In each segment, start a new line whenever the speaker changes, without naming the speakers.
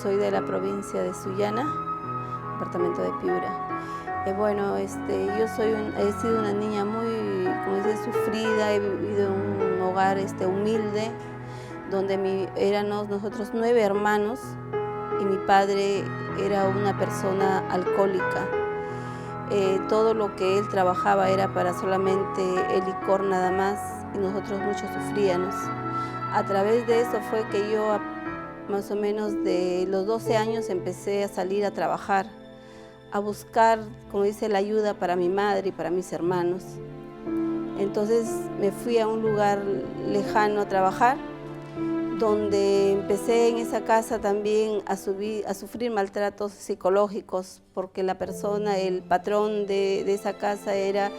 Soy de la provincia de Sullana, departamento de Piura. Bueno, yo he sido una niña muy, como dice, sufrida. He vivido en un hogar humilde, donde éramos nosotros 9 hermanos y mi padre era una persona alcohólica. Todo lo que él trabajaba era para solamente el licor nada más, y nosotros mucho sufríamos. A través de eso fue que yo, más o menos de los 12 años, empecé a salir a trabajar, a buscar, como dice, la ayuda para mi madre y para mis hermanos. Entonces me fui a un lugar lejano a trabajar, donde empecé en esa casa también a sufrir maltratos psicológicos, porque la persona, el patrón de esa casa era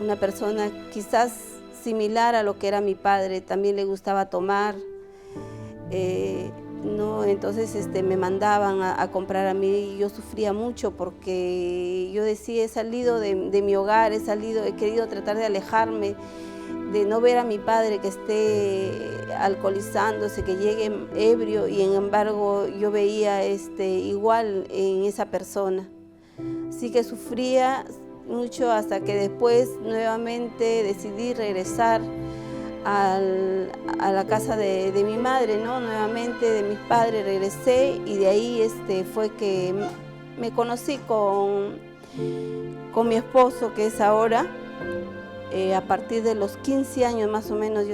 una persona quizás similar a lo que era mi padre. También le gustaba tomar, entonces me mandaban a comprar a mí, y yo sufría mucho porque yo decía, he salido de mi hogar, he querido tratar de alejarme, de no ver a mi padre que esté alcoholizándose, que llegue ebrio, y en embargo yo veía igual en esa persona. Así que sufría mucho hasta que después nuevamente decidí regresar a la casa de mi madre, ¿no? Nuevamente de mis padres regresé, y de ahí fue que me conocí con mi esposo, que es ahora. A partir de los 15 años más o menos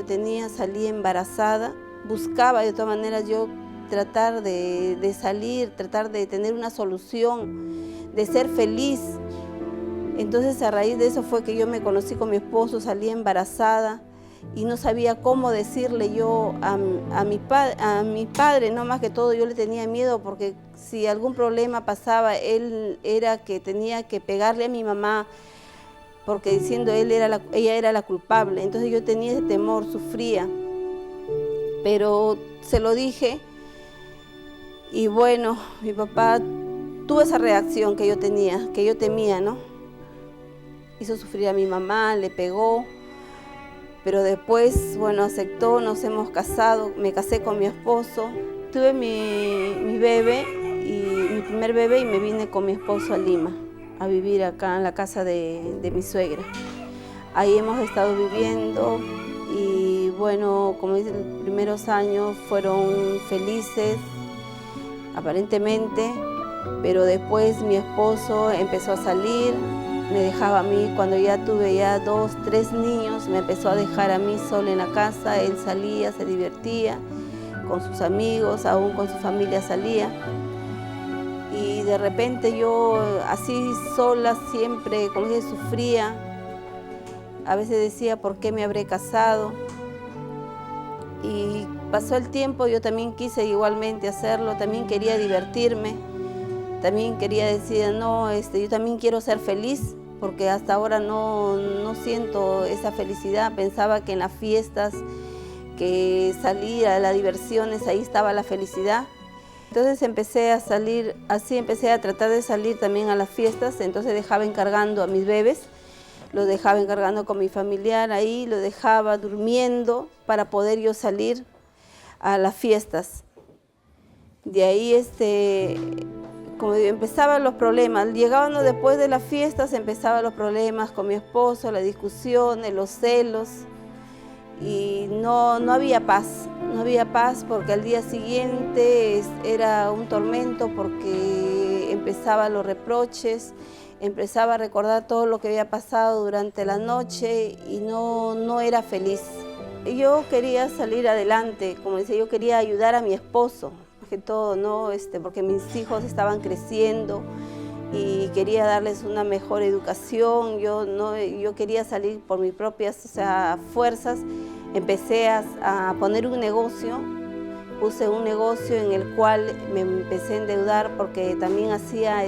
salí embarazada. Buscaba de todas maneras yo tratar de salir, tratar de tener una solución, de ser feliz. Entonces a raíz de eso fue que yo me conocí con mi esposo, salí embarazada y no sabía cómo decirle yo a mi padre, no, más que todo yo le tenía miedo, porque si algún problema pasaba, él era que tenía que pegarle a mi mamá, porque diciendo ella era la culpable. Entonces yo tenía ese temor, sufría, pero se lo dije, y bueno, mi papá tuvo esa reacción que yo temía, ¿no? Hizo sufrir a mi mamá, le pegó, pero después, bueno, aceptó, nos hemos casado, me casé con mi esposo, tuve mi bebé, mi primer bebé, y me vine con mi esposo a Lima, a vivir acá en la casa de mi suegra. Ahí hemos estado viviendo, y bueno, como dice, los primeros años fueron felices, aparentemente, pero después mi esposo empezó a salir, me dejaba a mí. Cuando ya tuve 2, 3 niños, me empezó a dejar a mí sola en la casa. Él salía, se divertía con sus amigos, aún con su familia salía. Y de repente yo, así sola, siempre, como dije, sufría. A veces decía, ¿por qué me habré casado? Y pasó el tiempo, yo también quise igualmente hacerlo, también quería divertirme, también quería decir, no, yo también quiero ser feliz, porque hasta ahora no siento esa felicidad. Pensaba que en las fiestas, que salía a las diversiones, ahí estaba la felicidad. Entonces empecé a salir, así empecé a tratar de salir también a las fiestas. Entonces dejaba encargando a mis bebés, los dejaba encargando con mi familiar ahí, los dejaba durmiendo para poder yo salir a las fiestas. De ahí como empezaban los problemas, llegaban después de las fiestas, empezaban los problemas con mi esposo, las discusiones, los celos, y no había paz, porque al día siguiente era un tormento, porque empezaban los reproches, empezaba a recordar todo lo que había pasado durante la noche, y no era feliz. Yo quería salir adelante, como decía, yo quería ayudar a mi esposo, que todo, ¿no? Porque mis hijos estaban creciendo y quería darles una mejor educación. Yo quería salir por mis propias, fuerzas. Empecé a poner un negocio, puse un negocio en el cual me empecé a endeudar, porque también hacía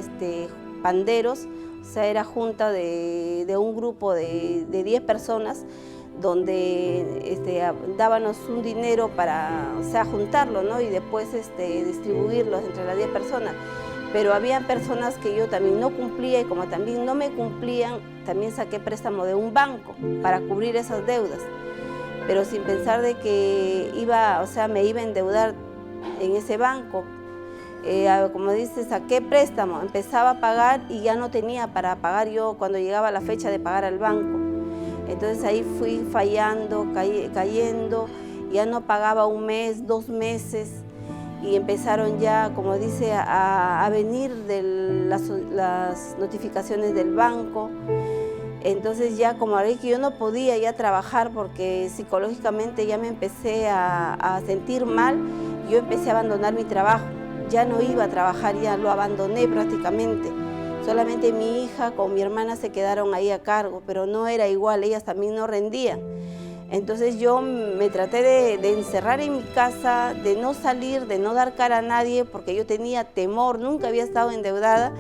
panderos, era junta de un grupo de 10 personas, donde dábamos un dinero para juntarlo, ¿no? Y después distribuirlo entre las 10 personas. Pero había personas que yo también no cumplía, y como también no me cumplían, también saqué préstamo de un banco para cubrir esas deudas. Pero sin pensar de que me iba a endeudar en ese banco. como dice, saqué préstamo, empezaba a pagar y ya no tenía para pagar yo cuando llegaba la fecha de pagar al banco. Entonces ahí fui fallando, cayendo, ya no pagaba un mes, 2 meses y empezaron ya, como dice, a venir las notificaciones del banco. Entonces ya como ahora que yo no podía ya trabajar porque psicológicamente ya me empecé a sentir mal, yo empecé a abandonar mi trabajo. Ya no iba a trabajar, ya lo abandoné prácticamente. Solamente mi hija con mi hermana se quedaron ahí a cargo, pero no era igual, ellas también no rendían. Entonces yo me traté de encerrar en mi casa, de no salir, de no dar cara a nadie, porque yo tenía temor, nunca había estado endeudada,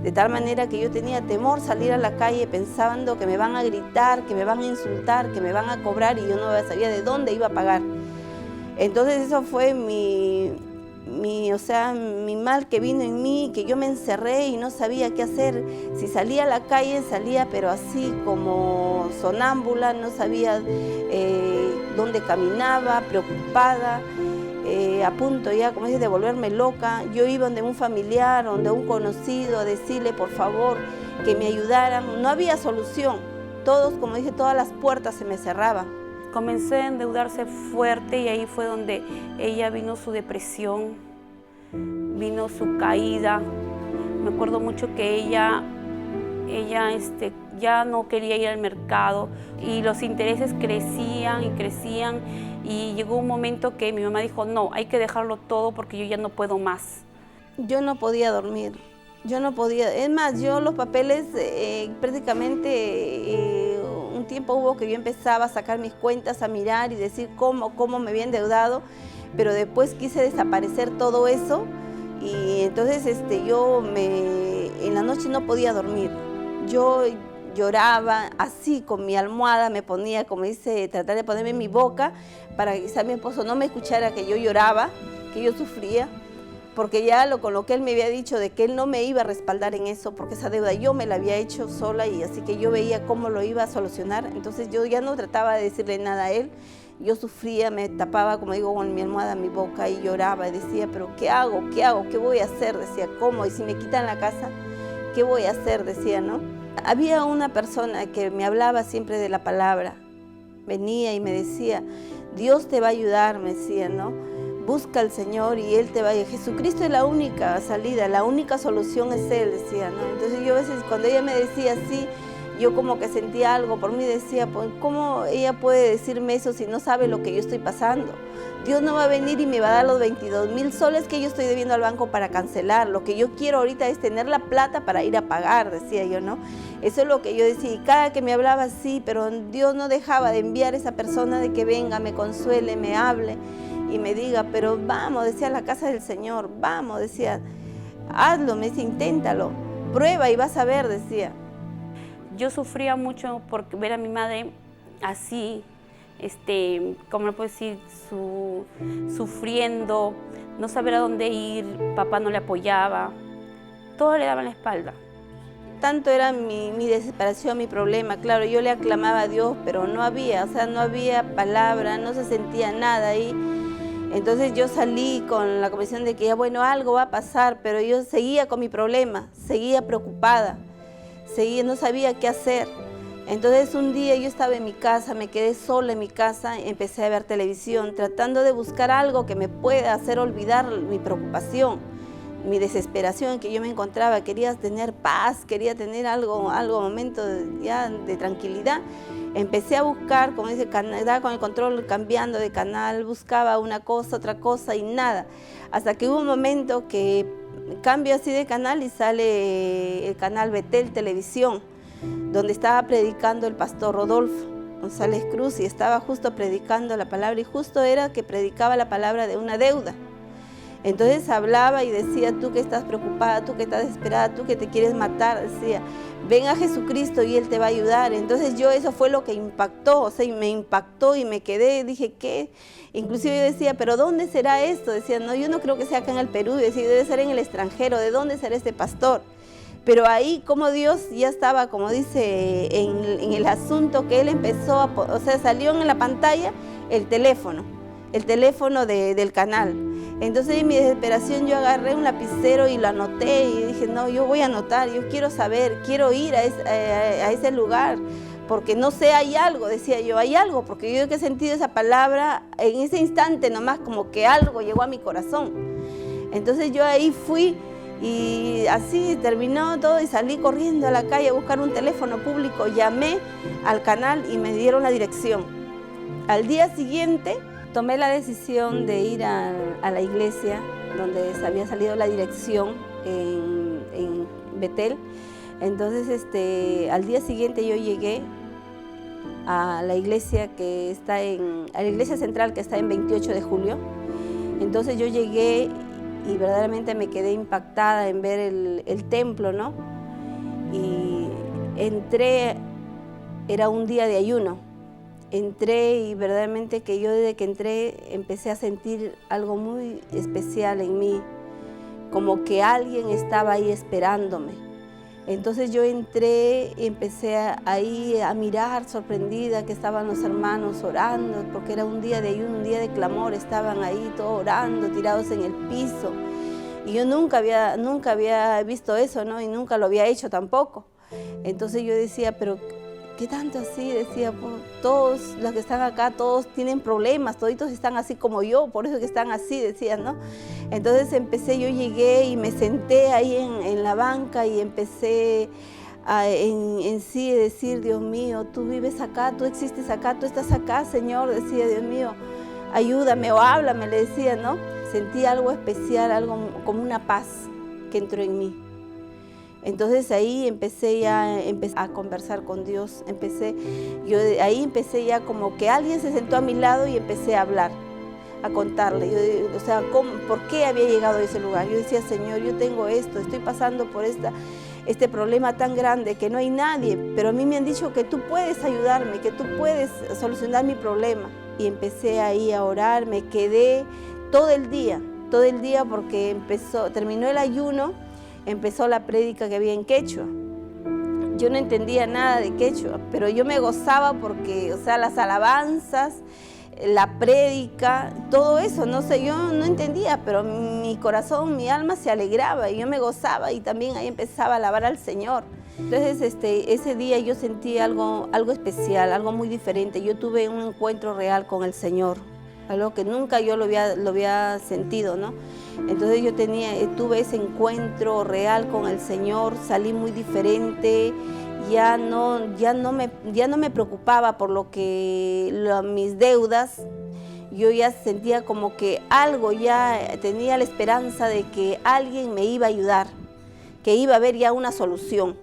de tal manera que yo tenía temor salir a la calle pensando que me van a gritar, que me van a insultar, que me van a cobrar y yo no sabía de dónde iba a pagar. Entonces eso fue mi mal que vino en mí, que yo me encerré y no sabía qué hacer. Si salía a la calle, salía pero así como sonámbula, no sabía dónde caminaba, preocupada, a punto ya, como dice, de volverme loca. Yo iba donde un familiar, donde un conocido, a decirle por favor que me ayudaran. No había solución. Todos, como dije, todas las puertas se me cerraban.
Comencé a endeudarse fuerte y ahí fue donde ella vino su depresión, vino su caída. Me acuerdo mucho que ella ya no quería ir al mercado y los intereses crecían y crecían y llegó un momento que mi mamá dijo, no, hay que dejarlo todo porque yo ya no puedo más.
Yo no podía dormir, yo no podía, es más, yo los papeles prácticamente un tiempo hubo que yo empezaba a sacar mis cuentas, a mirar y decir cómo me había endeudado, pero después quise desaparecer todo eso y entonces yo en la noche no podía dormir. Yo lloraba así con mi almohada, me ponía, como dice, tratar de ponerme en mi boca para que quizá mi esposo no me escuchara que yo lloraba, que yo sufría, porque ya con lo que él me había dicho de que él no me iba a respaldar en eso, porque esa deuda yo me la había hecho sola y así que yo veía cómo lo iba a solucionar. Entonces yo ya no trataba de decirle nada a él, yo sufría, me tapaba, como digo, con mi almohada mi boca y lloraba y decía, pero ¿qué hago? ¿Qué hago? ¿Qué voy a hacer? Decía, ¿cómo? Y si me quitan la casa, ¿qué voy a hacer? Decía, ¿no? Había una persona que me hablaba siempre de la palabra, venía y me decía, Dios te va a ayudar, me decía, ¿no? Busca al Señor y Él te va a ayudar. Jesucristo es la única salida, la única solución es Él, decía, ¿no? Entonces yo a veces cuando ella me decía así, yo como que sentía algo por mí, decía, pues, ¿cómo ella puede decirme eso si no sabe lo que yo estoy pasando? Dios no va a venir y me va a dar los 22,000 soles que yo estoy debiendo al banco para cancelar. Lo que yo quiero ahorita es tener la plata para ir a pagar, decía yo, ¿no? Eso es lo que yo decía. Y cada que me hablaba así, pero Dios no dejaba de enviar a esa persona de que venga, me consuele, me hable y me diga, pero vamos, decía, a la casa del Señor, vamos, decía, hazlo, me decía, inténtalo, prueba y vas a ver, decía.
Yo sufría mucho por ver a mi madre así, ¿cómo le puedo decir? Sufriendo, no saber a dónde ir, papá no le apoyaba, todo le daba en la espalda.
Tanto era mi desesperación, mi problema, claro, yo le aclamaba a Dios, pero no había, no había palabra, no se sentía nada ahí. Entonces yo salí con la convicción de que ya, bueno, algo va a pasar, pero yo seguía con mi problema, seguía preocupada, no sabía qué hacer. Entonces un día yo estaba en mi casa, me quedé sola en mi casa, empecé a ver televisión, tratando de buscar algo que me pueda hacer olvidar mi preocupación, mi desesperación en que yo me encontraba. Quería tener paz, quería tener algo momento de tranquilidad. Empecé a buscar, como dice, con el control cambiando de canal, buscaba una cosa, otra cosa y nada. Hasta que hubo un momento que cambio así de canal y sale el canal Betel Televisión, donde estaba predicando el pastor Rodolfo González Cruz y estaba justo predicando la palabra y justo era que predicaba la palabra de una deuda. Entonces hablaba y decía, tú que estás preocupada, tú que estás desesperada, tú que te quieres matar, decía, ven a Jesucristo y Él te va a ayudar. Entonces eso fue lo que impactó, y me impactó y me quedé, dije, ¿qué? Inclusive yo decía, ¿pero dónde será esto? Decía, no, yo no creo que sea acá en el Perú, decía, debe ser en el extranjero, ¿de dónde será este pastor? Pero ahí como Dios ya estaba, como dice, en el asunto que Él empezó, salió en la pantalla el teléfono del canal. Entonces en mi desesperación yo agarré un lapicero y lo anoté y dije, no, yo voy a anotar, yo quiero saber, quiero ir a ese lugar, porque no sé, hay algo, decía yo, hay algo, porque yo que he sentido esa palabra en ese instante nomás, como que algo llegó a mi corazón. Entonces yo ahí fui y así terminó todo y salí corriendo a la calle a buscar un teléfono público, llamé al canal y me dieron la dirección. Al día siguiente tomé la decisión de ir a la iglesia donde había salido la dirección en Betel. Entonces al día siguiente yo llegué a la iglesia que está a la iglesia central que está en 28 de julio. Entonces yo llegué y verdaderamente me quedé impactada en ver el templo, ¿no? Y entré, era un día de ayuno. Entré y verdaderamente que yo desde que entré empecé a sentir algo muy especial en mí, como que alguien estaba ahí esperándome. Entonces yo entré y empecé ahí a mirar sorprendida que estaban los hermanos orando, porque era un día de ayuno, un día de clamor, estaban ahí todos orando, tirados en el piso. Y yo nunca había visto eso, ¿no? Y nunca lo había hecho tampoco. Entonces yo decía, pero ¿qué tanto así? Decía, pues, todos los que están acá, todos tienen problemas, toditos están así como yo, por eso que están así, decía, ¿no? Entonces yo llegué y me senté ahí en la banca y empecé en sí a decir, Dios mío, tú vives acá, tú existes acá, tú estás acá, Señor, decía, Dios mío, ayúdame o háblame, le decía, ¿no? Sentí algo especial, algo como una paz que entró en mí. Entonces ahí empecé a conversar con Dios, ahí empecé ya como que alguien se sentó a mi lado y empecé a hablar, a contarle, ¿por qué había llegado a ese lugar? Yo decía, Señor, yo tengo esto, estoy pasando por este problema tan grande que no hay nadie, pero a mí me han dicho que tú puedes ayudarme, que tú puedes solucionar mi problema. Y empecé ahí a orar, me quedé todo el día porque terminó el ayuno. Empezó la prédica que había en quechua. Yo no entendía nada de quechua, pero yo me gozaba porque, las alabanzas, la prédica, todo eso, no sé, yo no entendía, pero mi corazón, mi alma se alegraba y yo me gozaba y también ahí empezaba a alabar al Señor. Entonces, ese día yo sentí algo especial, algo muy diferente. Yo tuve un encuentro real con el Señor, algo que nunca yo lo había sentido, ¿no? Entonces yo tuve ese encuentro real con el Señor, salí muy diferente, ya no me preocupaba por mis deudas. Yo ya sentía como que algo, ya tenía la esperanza de que alguien me iba a ayudar, que iba a haber ya una solución.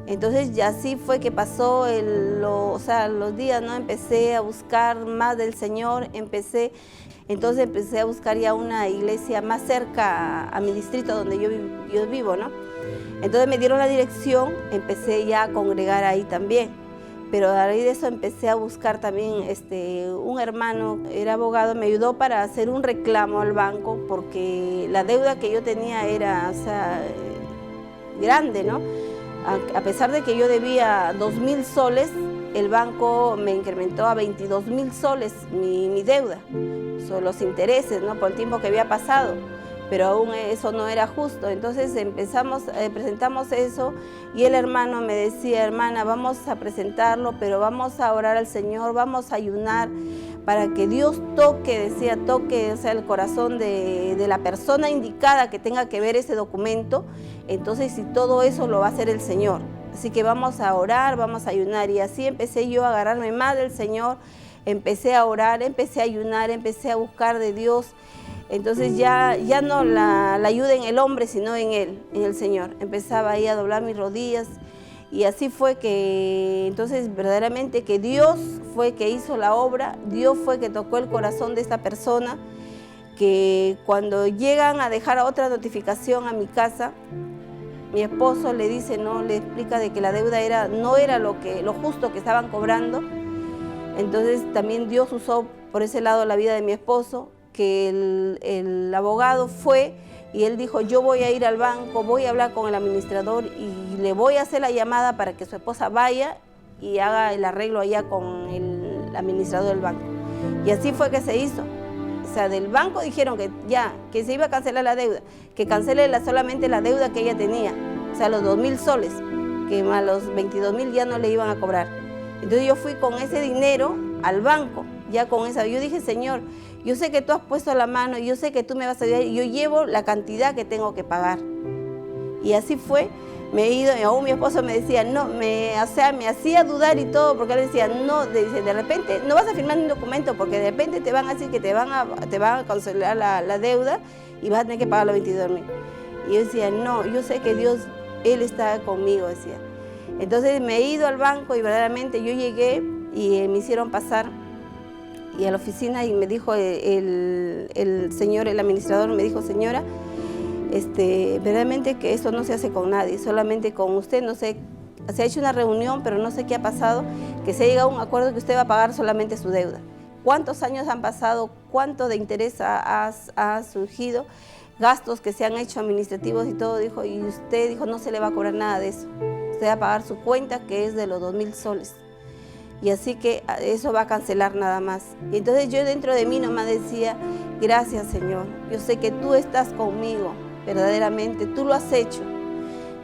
Entonces ya así fue que pasó los días, ¿no? Empecé a buscar más del Señor, empecé a buscar ya una iglesia más cerca a mi distrito donde yo vivo, ¿no? Entonces me dieron la dirección, empecé ya a congregar ahí también. Pero a raíz de eso empecé a buscar también, un hermano, era abogado, me ayudó para hacer un reclamo al banco porque la deuda que yo tenía era, grande, ¿no? A pesar de que yo debía 2.000 soles, el banco me incrementó a 22.000 soles mi deuda, son los intereses, ¿no? Por el tiempo que había pasado, pero aún eso no era justo. Entonces presentamos eso y el hermano me decía, hermana, vamos a presentarlo, pero vamos a orar al Señor, vamos a ayunar para que Dios toque el corazón de la persona indicada que tenga que ver ese documento. Entonces, si todo eso lo va a hacer el Señor. Así que vamos a orar, vamos a ayunar. Y así empecé yo a agarrarme más del Señor, empecé a orar, empecé a ayunar, empecé a buscar de Dios. Entonces ya no la ayuda en el hombre, sino en Él, en el Señor. Empezaba ahí a doblar mis rodillas. Y así fue que, entonces verdaderamente que Dios fue que hizo la obra, Dios fue que tocó el corazón de esta persona, que cuando llegan a dejar otra notificación a mi casa, mi esposo le dice, no, le explica de que la deuda no era lo justo que estaban cobrando. Entonces también Dios usó por ese lado la vida de mi esposo, que el abogado fue y él dijo, yo voy a ir al banco, voy a hablar con el administrador y le voy a hacer la llamada para que su esposa vaya y haga el arreglo allá con el administrador del banco. Y así fue que se hizo. O sea, del banco dijeron que ya, que se iba a cancelar la deuda, que cancele solamente la deuda que ella tenía, o sea, los 2.000 soles, que a los 22.000 ya no le iban a cobrar. Entonces yo fui con ese dinero al banco, ya con esa. Yo dije, Señor, yo sé que tú has puesto la mano, yo sé que tú me vas a ayudar, y yo llevo la cantidad que tengo que pagar. Y así fue. Me he ido, y aún mi esposo me decía, no, me hacía dudar y todo, porque él decía, no, dice, de repente no vas a firmar un documento, porque de repente te van a decir que te van a cancelar la deuda y vas a tener que pagar los 22.000. Y yo decía, no, yo sé que Dios, Él está conmigo, decía. Entonces me he ido al banco y verdaderamente yo llegué y me hicieron pasar y a la oficina y me dijo el señor, el administrador, me dijo, señora, verdaderamente que esto no se hace con nadie, solamente con usted. No sé, se ha hecho una reunión, pero no sé qué ha pasado, que se ha llegado a un acuerdo que usted va a pagar solamente su deuda. ¿Cuántos años han pasado? ¿Cuánto de interés ha surgido? Gastos que se han hecho administrativos y todo, dijo, y usted dijo, no se le va a cobrar nada de eso. Usted va a pagar su cuenta, que es de los 2.000 soles. Y así que eso va a cancelar nada más. Y entonces yo dentro de mí nomás decía, gracias Señor, yo sé que tú estás conmigo. Verdaderamente, tú lo has hecho.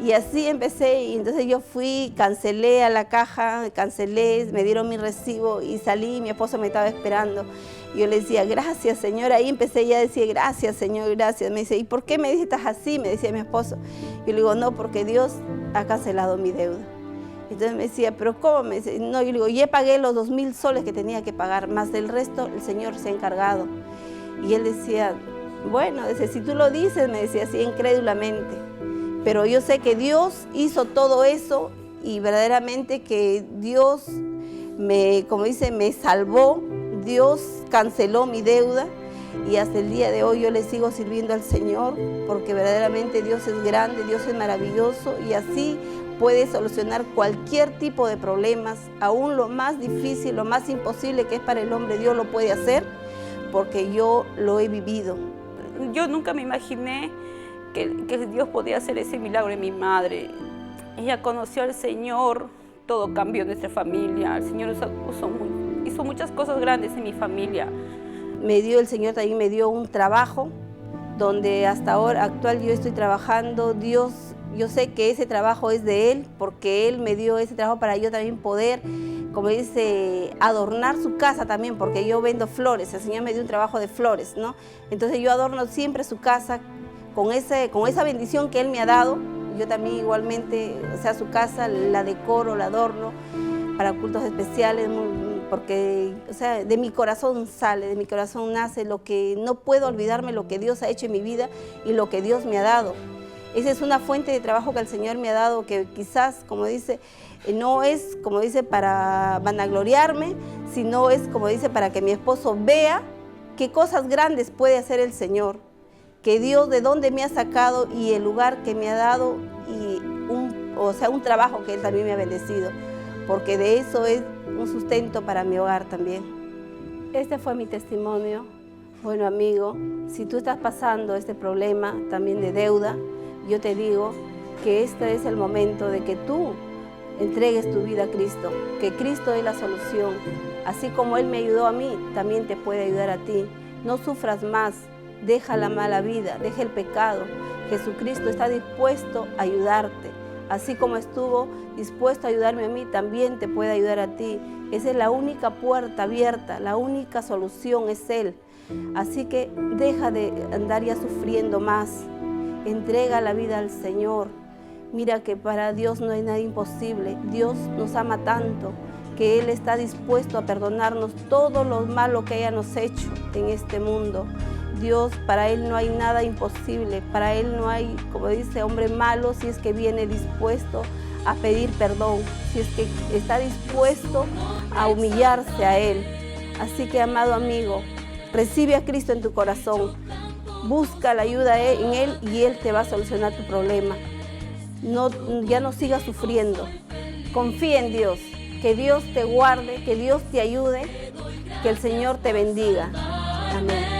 Y así empecé, y entonces yo fui, cancelé a la caja, cancelé, me dieron mi recibo y salí, mi esposo me estaba esperando. Y yo le decía, gracias Señor, ahí empecé ya a decir, gracias Señor, gracias. Me dice, ¿y por qué me dices estás así? Me decía mi esposo. Yo le digo, no, porque Dios ha cancelado mi deuda. Entonces me decía, ¿pero cómo? Me dice, no, yo le digo, ya pagué los 2.000 soles que tenía que pagar, más del resto el Señor se ha encargado. Y él decía, bueno, dice, si tú lo dices, me decía así incrédulamente, pero yo sé que Dios hizo todo eso y verdaderamente que Dios como dice, me salvó, Dios canceló mi deuda y hasta el día de hoy yo le sigo sirviendo al Señor porque verdaderamente Dios es grande, Dios es maravilloso y así puede solucionar cualquier tipo de problemas, aún lo más difícil, lo más imposible que es para el hombre, Dios lo puede hacer porque yo lo he vivido.
Yo nunca me imaginé que Dios podía hacer ese milagro en mi madre. Ella conoció al Señor, todo cambió en nuestra familia. El Señor hizo muchas cosas grandes en mi familia.
El Señor también me dio un trabajo donde hasta ahora actual yo estoy trabajando. Dios, yo sé que ese trabajo es de Él porque Él me dio ese trabajo para yo también poder, como dice, adornar su casa también, porque yo vendo flores, el Señor me dio un trabajo de flores, ¿no? Entonces yo adorno siempre su casa con esa bendición que Él me ha dado. Yo también igualmente, o sea, su casa la decoro, la adorno para cultos especiales, porque, o sea, de mi corazón sale, de mi corazón nace lo que no puedo olvidarme, lo que Dios ha hecho en mi vida y lo que Dios me ha dado. Esa es una fuente de trabajo que el Señor me ha dado, que quizás, como dice, no es, como dice, para vanagloriarme, sino es, como dice, para que mi esposo vea qué cosas grandes puede hacer el Señor, que Dios de dónde me ha sacado y el lugar que me ha dado y un trabajo que Él también me ha bendecido, porque de eso es un sustento para mi hogar también. Este fue mi testimonio. Bueno, amigo, si tú estás pasando este problema también de deuda, yo te digo que este es el momento de que tú entregues tu vida a Cristo, que Cristo es la solución. Así como Él me ayudó a mí, también te puede ayudar a ti. No sufras más, deja la mala vida, deja el pecado. Jesucristo está dispuesto a ayudarte. Así como estuvo dispuesto a ayudarme a mí, también te puede ayudar a ti. Esa es la única puerta abierta, la única solución es Él. Así que deja de andar ya sufriendo más. Entrega la vida al Señor. Mira que para Dios no hay nada imposible. Dios nos ama tanto que Él está dispuesto a perdonarnos todo lo malo que hayamos hecho en este mundo. Dios, para Él no hay nada imposible. Para Él no hay, como dice, hombre malo si es que viene dispuesto a pedir perdón, si es que está dispuesto a humillarse a Él. Así que, amado amigo, recibe a Cristo en tu corazón. Busca la ayuda en Él y Él te va a solucionar tu problema. Ya no sigas sufriendo. Confía en Dios. Que Dios te guarde, que Dios te ayude, que el Señor te bendiga. Amén.